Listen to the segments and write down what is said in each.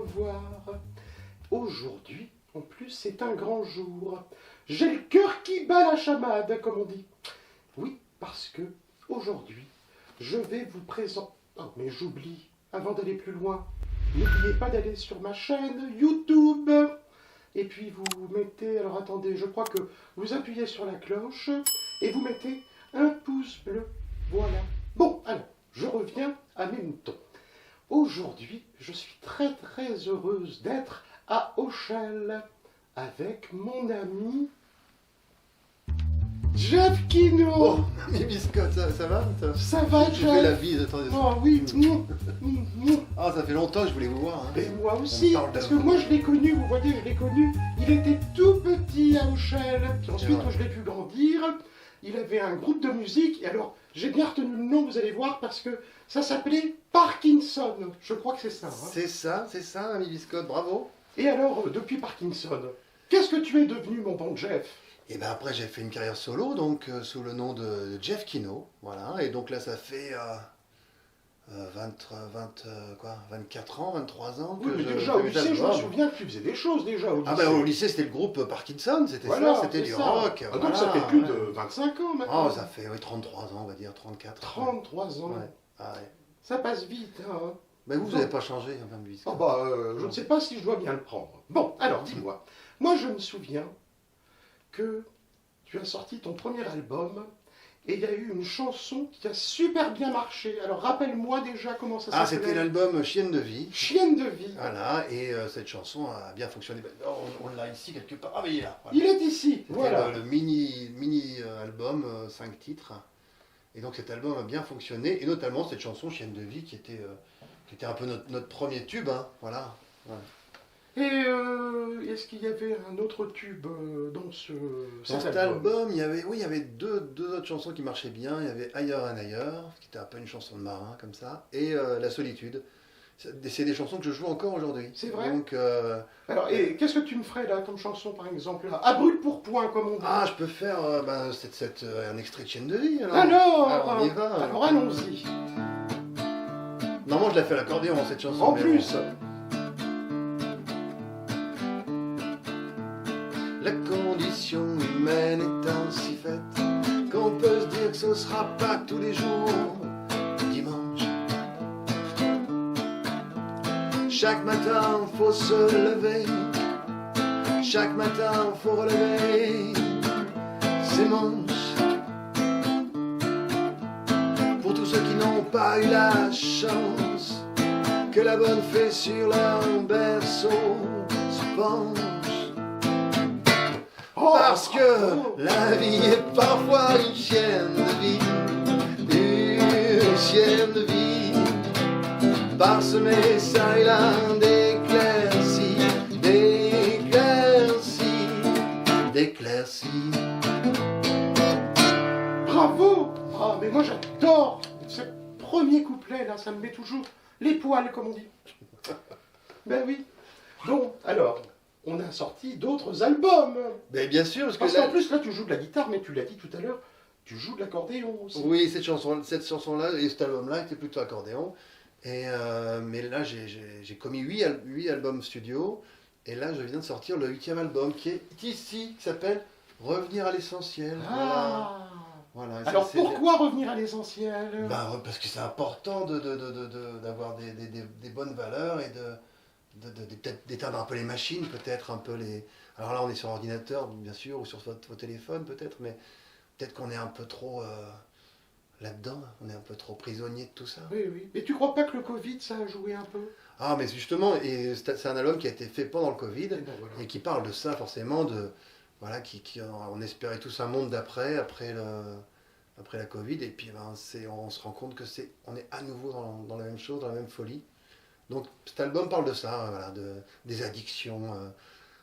revoir. Aujourd'hui, en plus, c'est un grand jour. J'ai le cœur qui bat la chamade, comme on dit. Oui, parce que aujourd'hui, je vais vous présenter... Oh, mais j'oublie, avant d'aller plus loin, n'oubliez pas d'aller sur ma chaîne YouTube. Et puis vous mettez... Alors attendez, je crois que vous appuyez sur la cloche et vous mettez un pouce bleu. Voilà. Bon, alors, je reviens à mes moutons. Aujourd'hui, je suis très très heureuse d'être à Auchel avec mon ami Jeff Kino. Oh, mes biscottes, ça va Ça va, Tu fais la Jeff? bise, attendez. Oh oui. Ah, ça fait longtemps que je voulais vous voir. Hein. Et moi aussi, On parle parce que d'amour. moi je l'ai connu, vous voyez, je l'ai connu, il était tout petit à Auchel, puis ensuite vrai. quand je l'ai pu grandir, il avait un groupe de musique, et alors j'ai bien retenu le nom, vous allez voir, parce que ça s'appelait Parkinson, je crois que c'est ça. Hein. C'est ça, mes biscottes, bravo. Et alors, depuis Parkinson, qu'est-ce que tu es devenu, mon bon Jeff? Et ben après, j'ai fait une carrière solo, donc sous le nom de Jeff Kino, voilà. Et donc là, ça fait 24 ans, 23 ans que Oui, mais je déjà au fais des lycée, je me albums. souviens que tu faisais des choses déjà au lycée. Ah ben au lycée, c'était le groupe Parkinson, c'était Voilà, ça, c'était c'est du ça. rock. Ah, donc voilà, ça fait plus ouais. de 25 ans maintenant. Oh, ça fait 33 ans, on va dire, 34. 33 ans. Ouais. Ah, ouais. Ça passe vite, hein. Mais vous n'avez pas changé, enfin, de Oh bah, je ne sais pas si je dois bien le prendre. Bon, alors dis-moi. Moi, je me souviens que tu as sorti ton premier album et il y a eu une chanson qui a super bien marché. Alors rappelle-moi déjà comment ça Ah, s'appelait. c'était l'album Chienne de vie. Chienne de vie. Voilà, et cette chanson a bien fonctionné. On l'a ici quelque part. Ah, mais il est là. Voilà. Il est ici, C'était voilà. le mini album, 5 titres. Et donc cet album a bien fonctionné, et notamment cette chanson Chienne de vie qui était un peu notre premier tube. Hein, voilà. Ouais. Et est-ce qu'il y avait un autre tube dans Dans cet cet album? album, il y avait deux autres chansons qui marchaient bien. Il y avait Ailleurs and Ailleurs, qui était un peu une chanson de marin, comme ça, et La Solitude. C'est des chansons que je joue encore aujourd'hui. C'est vrai? Donc, Alors, et qu'est-ce que tu me ferais là comme chanson par exemple là? À brûle pour point, comme on dit. je peux faire un extrait de Chienne de vie. Alors, on y va. alors allons-y. Normalement, je la fais à l'accordéon, cette chanson. En mais plus, La condition humaine est ainsi faite qu'on peut se dire que ce sera pas tous les jours dimanche. Chaque matin, faut se lever. Chaque matin, faut relever ses manches. Pour tous ceux qui n'ont pas eu la chance que la bonne fée sur leur berceau se penche. Parce que la vie est parfois une chienne de vie, une chienne de vie, parsemée ça et là d'éclaircies, d'éclaircies. bravo! Ah, mais moi j'adore ce premier couplet là, ça me met toujours les poils, comme on dit. Ben oui. Bon, alors, on a sorti d'autres albums. Mais bien sûr, Parce qu'en plus, là, tu joues de la guitare, mais tu l'as dit tout à l'heure, tu joues de l'accordéon aussi. oui, cette chanson-là et cet album-là était plutôt accordéon. Mais là, j'ai commis 8 albums studio. Et là, je viens de sortir le 8e album qui est ici, qui s'appelle Revenir à l'essentiel. Ah. Voilà. Alors C'est- pourquoi revenir à l'essentiel? Parce que c'est important d'avoir des bonnes valeurs et peut-être d'éteindre un peu les machines, peut-être un peu les... Alors là, on est sur ordinateur, bien sûr, ou sur vos téléphones, peut-être, mais peut-être qu'on est un peu trop là-dedans, on est un peu trop prisonnier de tout ça. Oui, oui. Mais tu crois pas que le Covid, ça a joué un peu? Ah, mais justement, et c'est un album qui a été fait pendant le Covid, Eh ben voilà. et qui parle de ça, forcément, voilà, on espérait tous un monde d'après, après la Covid, et puis on se rend compte que on est à nouveau dans la même chose, dans la même folie. Donc cet album parle de ça, voilà, des addictions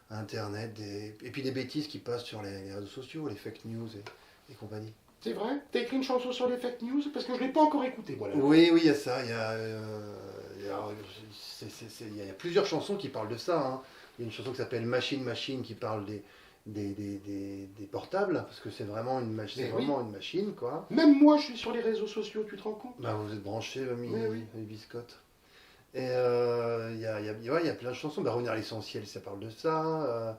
à Internet, et puis des bêtises qui passent sur les réseaux sociaux, les fake news et compagnie. C'est vrai? T'as écrit une chanson sur les fake news? Parce que je l'ai pas encore écoutée, moi là. Oui, il y a ça, il y a plusieurs chansons qui parlent de ça. Hein. Il y a une chanson qui s'appelle Machine Machine qui parle des portables, parce que c'est vraiment une machine, quoi. Même moi, je suis sur les réseaux sociaux, tu te rends compte? Bah, vous êtes branchés, Oui, oui. les biscottes. Et il y a plein de chansons. Bah, Revenir à l'essentiel, ça parle de ça.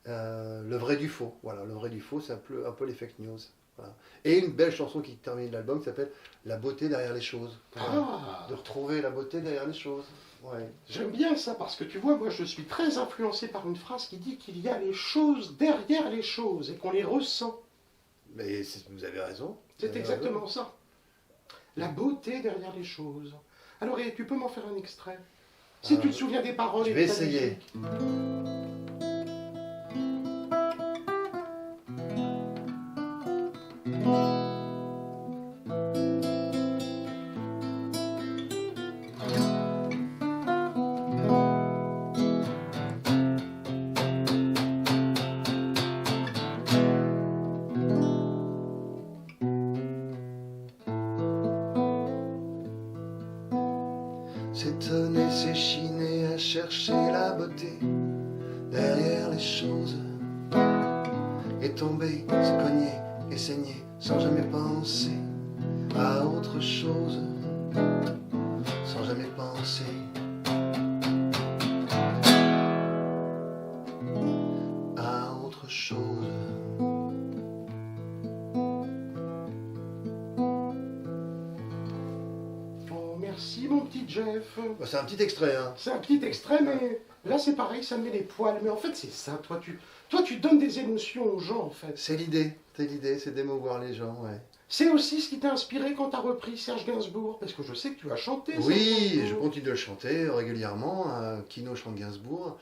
Le vrai du faux. Voilà, le vrai du faux, c'est un peu les fake news. Voilà. Et une belle chanson qui termine l'album qui s'appelle La beauté derrière les choses. Voilà. Ah, De retrouver la beauté derrière les choses. Ouais. j'aime bien ça parce que tu vois, moi je suis très influencé par une phrase qui dit qu'il y a les choses derrière les choses et qu'on les ressent. Mais vous avez raison. C'est Vous avez exactement raison. ça. La beauté derrière les choses. Alors, tu peux m'en faire un extrait? Si tu te souviens des paroles Je et vais de ta essayer. musique. S'étonner, s'échiner à chercher la beauté derrière les choses. Et tomber, se cogner et saigner sans jamais penser à autre chose. Sans jamais penser à autre chose. Oh, merci mon petit Jeff. Bah, c'est un petit extrait, hein. C'est un petit extrait, mais là c'est pareil, ça me met les poils. Mais en fait, c'est ça, toi, tu donnes des émotions aux gens, en fait. C'est l'idée, c'est d'émouvoir les gens, ouais. C'est aussi ce qui t'a inspiré quand t'as repris Serge Gainsbourg, parce que je sais que tu as chanté. Serge Oui, je Gainsbourg. continue de le chanter régulièrement. Kino chante Gainsbourg.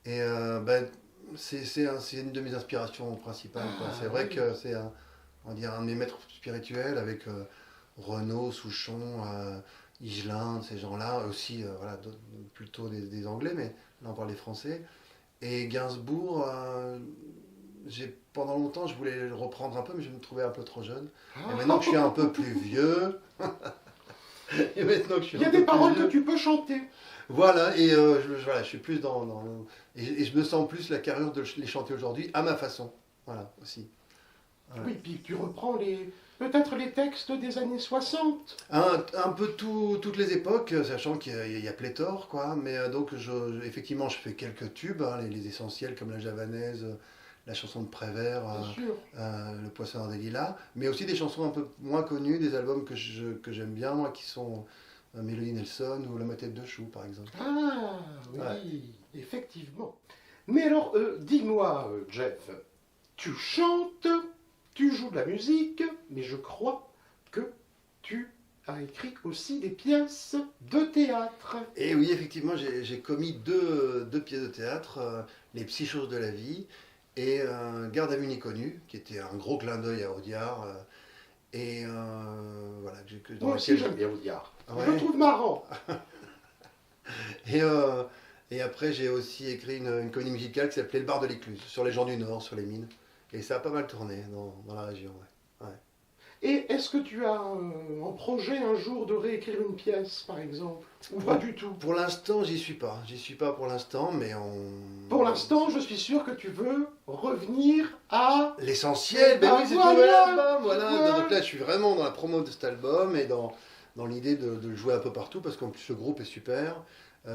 Et c'est une de mes inspirations principales, quoi. Ah, C'est vrai oui. que c'est on va dire, un de mes maîtres spirituels avec Renaud, Souchon, Higelin, ces gens-là. Aussi, voilà, plutôt des Anglais, mais là on parle des Français. Et Gainsbourg, pendant longtemps je voulais le reprendre un peu, mais je me trouvais un peu trop jeune. Et maintenant que je suis un peu plus vieux, et maintenant que je suis Il y un a peu des plus paroles vieux, que tu peux chanter. voilà, et voilà, je suis plus et je me sens plus la carrure de les chanter aujourd'hui à ma façon. Voilà, aussi. Ouais. Oui, puis tu reprends peut-être les textes des années 60. Un peu toutes les époques, sachant qu'il y a pléthore, quoi. Mais donc, effectivement, je fais quelques tubes, hein, les essentiels comme la javanaise, la chanson de Prévert, Bien sûr. le Poissonneur des Lilas, mais aussi des chansons un peu moins connues, des albums que j'aime bien, moi, qui sont Mélodie Nelson ou La Motette de Chou, par exemple. Ah, oui, Ouais. effectivement. Mais alors, dis-moi, Jeff, tu chantes, tu joues de la musique, mais je crois que tu as écrit aussi des pièces de théâtre. Et oui, effectivement, j'ai commis deux pièces de théâtre, Les Psychoses de la vie et Garde à vue inconnue, qui était un gros clin d'œil à Audiard. Voilà, dans Moi aussi, lequel j'aime bien Audiard. Ouais. Je le trouve marrant. Et après, j'ai aussi écrit une comédie musicale qui s'appelait Le Bar de l'Écluse, sur les gens du Nord, sur les mines. Et ça a pas mal tourné dans la région. Ouais. Ouais. Et est-ce que tu as en projet un jour de réécrire une pièce, par exemple? Ou pas du tout? Pour l'instant, j'y suis pas. J'y suis pas pour l'instant, mais Pour l'instant, je suis sûr que tu veux revenir à... l'essentiel, ben Ah, oui, c'est voilà. tout l'album, voilà. Voilà. Donc là, je suis vraiment dans la promo de cet album et dans l'idée de le jouer un peu partout, parce qu'en plus, ce groupe est super.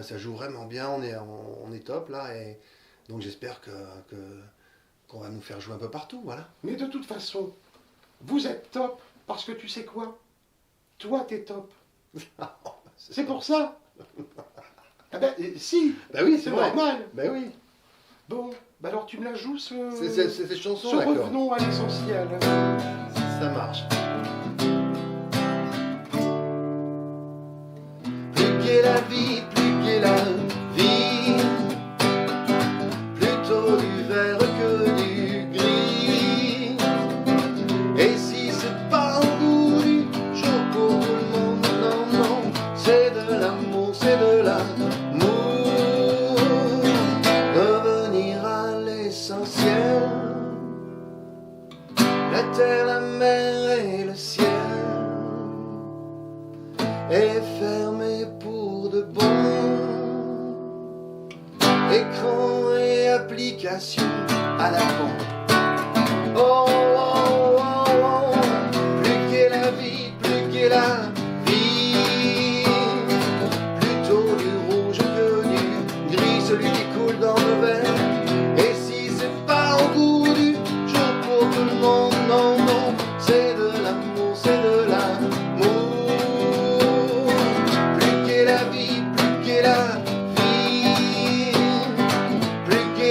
Ça joue vraiment bien, on est top là. Et donc j'espère qu'on va nous faire jouer un peu partout, voilà. Mais de toute façon, vous êtes top, parce que tu sais quoi? Toi, t'es top. C'est pour ça. Ah ben, si, Bah oui, c'est c'est vrai. normal. Bah oui, Bon, bah alors tu me la joues, c'est cette chanson, ce d'accord. revenons à l'essentiel. Ça marche. Plus qu'est la vie, plus qu'est la vie. Plutôt du vert que du gris. Et si c'est pas au goût du jour pour tout le monde, non, non, c'est de l'amour, c'est de l'amour. Revenir à l'essentiel. La terre, la mer et le ciel est fermé pour de bon. Écran et application à la con. Oh, oh, oh, oh. Plus qu'est la vie, plus qu'est la vie. Plutôt du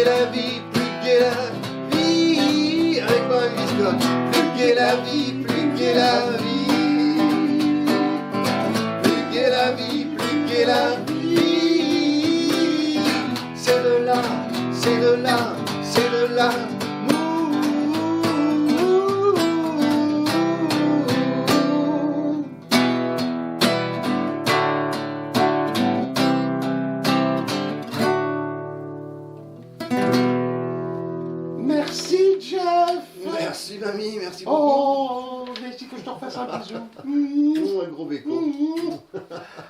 la vie, plus gai la vie. Avec moi, Scott. Plus gai la vie, plus gai la vie. Plus gai la vie, plus gai la vie. C'est de là, c'est de là, c'est de là. Merci, Jeff. Merci, mamie, merci beaucoup. Oh, merci que je te refasse un bisou. Un gros béco.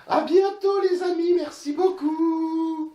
À bientôt, les amis. Merci beaucoup.